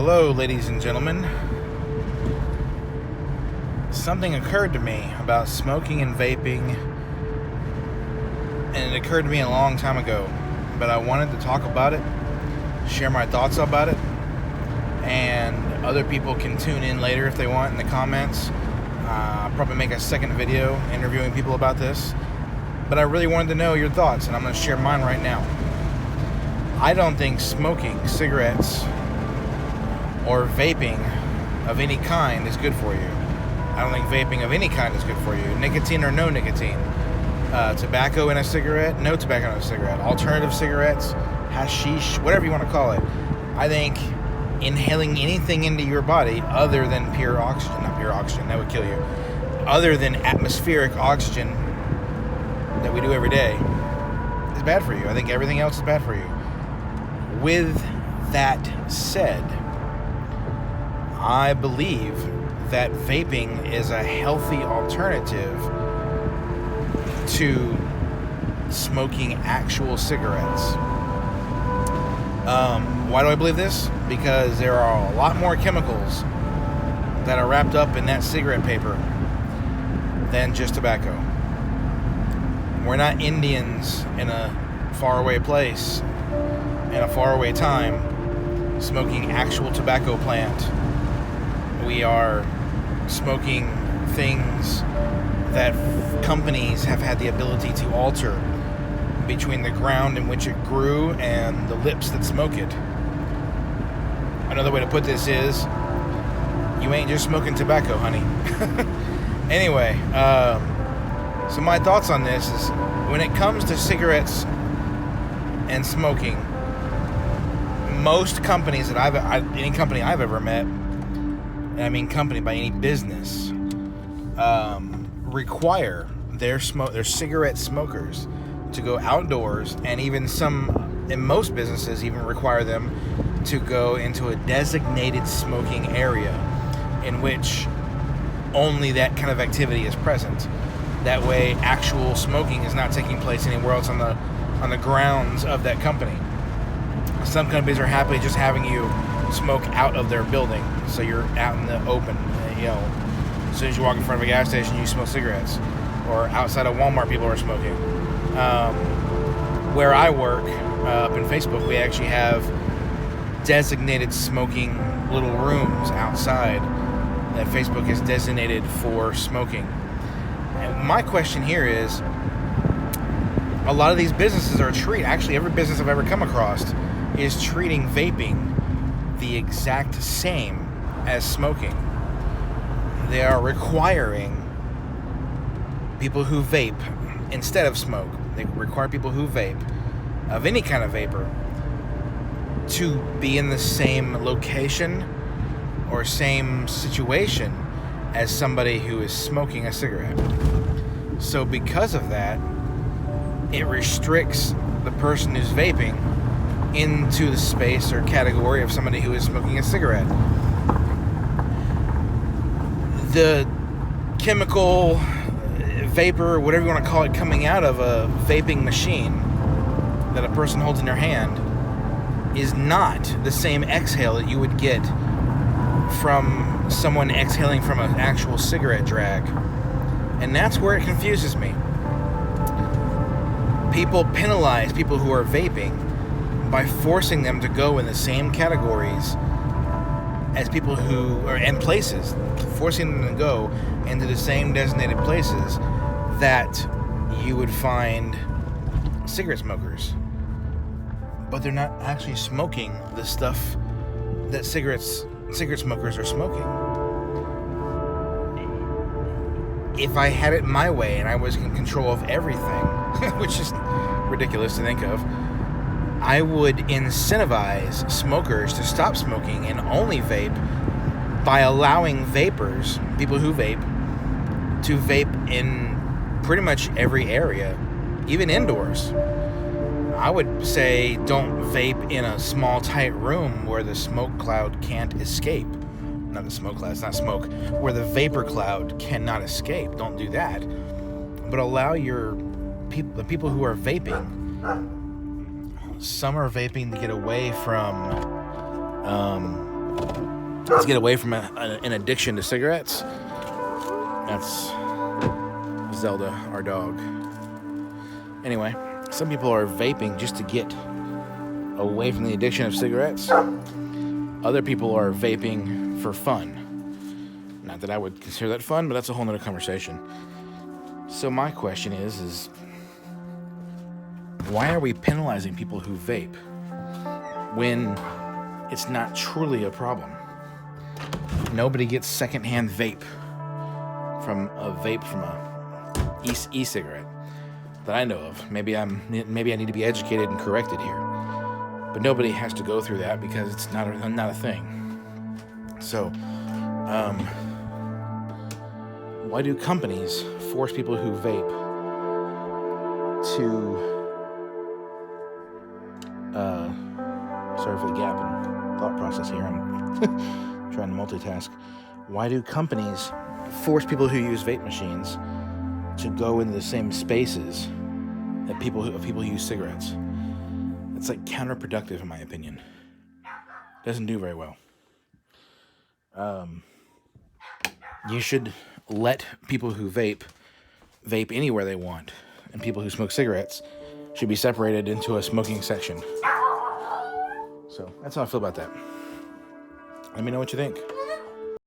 Hello, ladies and gentlemen. Something occurred to me about smoking and vaping, and it occurred to me a long time ago, but I wanted to talk about it, share my thoughts about it, and other people can tune in later if they want in the comments. I'll probably make a second video interviewing people about this, but I really wanted to know your thoughts, and I'm going to share mine right now. I don't think smoking cigarettes or vaping of any kind is good for you. I don't think vaping of any kind is good for you. Nicotine or no nicotine. Tobacco in a cigarette, no tobacco in a cigarette. Alternative cigarettes, hashish, whatever you want to call it. I think inhaling anything into your body other than pure oxygen, not pure oxygen, that would kill you, other than atmospheric oxygen that we do every day is bad for you. I think everything else is bad for you. With that said, I believe that vaping is a healthy alternative to smoking actual cigarettes. Why do I believe this? Because there are a lot more chemicals that are wrapped up in that cigarette paper than just tobacco. We're not Indians in a faraway place, in a faraway time, smoking actual tobacco plant. We are smoking things that companies have had the ability to alter between the ground in which it grew and the lips that smoke it. Another way to put this is, you ain't just smoking tobacco, honey. Anyway, so my thoughts on this is, when it comes to cigarettes and smoking, most companies that any company I've ever met, and I mean company by any business, require their cigarette smokers to go outdoors, and even some, in most businesses, even require them to go into a designated smoking area in which only that kind of activity is present. That way, actual smoking is not taking place anywhere else on the grounds of that company. Some companies are happy just having you smoke out of their building, so you're out in the open. As soon as you walk in front of a gas station, you smoke cigarettes, or outside of Walmart, people are smoking. Where I work, up in Facebook, we actually have designated smoking little rooms outside that Facebook has designated for smoking. And my question here is, a lot of these businesses are actually every business I've ever come across is treating vaping the exact same as smoking. They are requiring people who vape instead of smoke. They require people who vape, of any kind of vapor, to be in the same location or same situation as somebody who is smoking a cigarette. So because of that, it restricts the person who's vaping into the space or category of somebody who is smoking a cigarette. The chemical, vapor, whatever you want to call it, coming out of a vaping machine that a person holds in their hand is not the same exhale that you would get from someone exhaling from an actual cigarette drag. And that's where it confuses me. People penalize people who are vaping by forcing them to go in the same categories as people and places, forcing them to go into the same designated places that you would find cigarette smokers. But they're not actually smoking the stuff that cigarette smokers are smoking. If I had it my way and I was in control of everything, which is ridiculous to think of, I would incentivize smokers to stop smoking and only vape by allowing vapors, people who vape, to vape in pretty much every area, even indoors. I would say don't vape in a small, tight room where the smoke cloud can't escape. Not the smoke cloud, it's not smoke. Where the vapor cloud cannot escape. Don't do that. But allow the people who are vaping. Some are vaping to get away from Let's get away from an addiction to cigarettes. That's Zelda, our dog. Anyway, some people are vaping just to get away from the addiction of cigarettes. Other people are vaping for fun. Not that I would consider that fun, but that's a whole nother conversation. So my question is why are we penalizing people who vape when it's not truly a problem? Nobody gets secondhand vape from a e-cigarette that I know of. Maybe I need to be educated and corrected here, but nobody has to go through that because it's not a thing. So, why do companies force people who vape to? Sorry for the gap in thought process here. I'm trying to multitask. Why do companies force people who use vape machines to go into the same spaces that people who use cigarettes? It's like counterproductive, in my opinion. Doesn't do very well. You should let people who vape anywhere they want, and people who smoke cigarettes should be separated into a smoking section. So that's how I feel about that. Let me know what you think.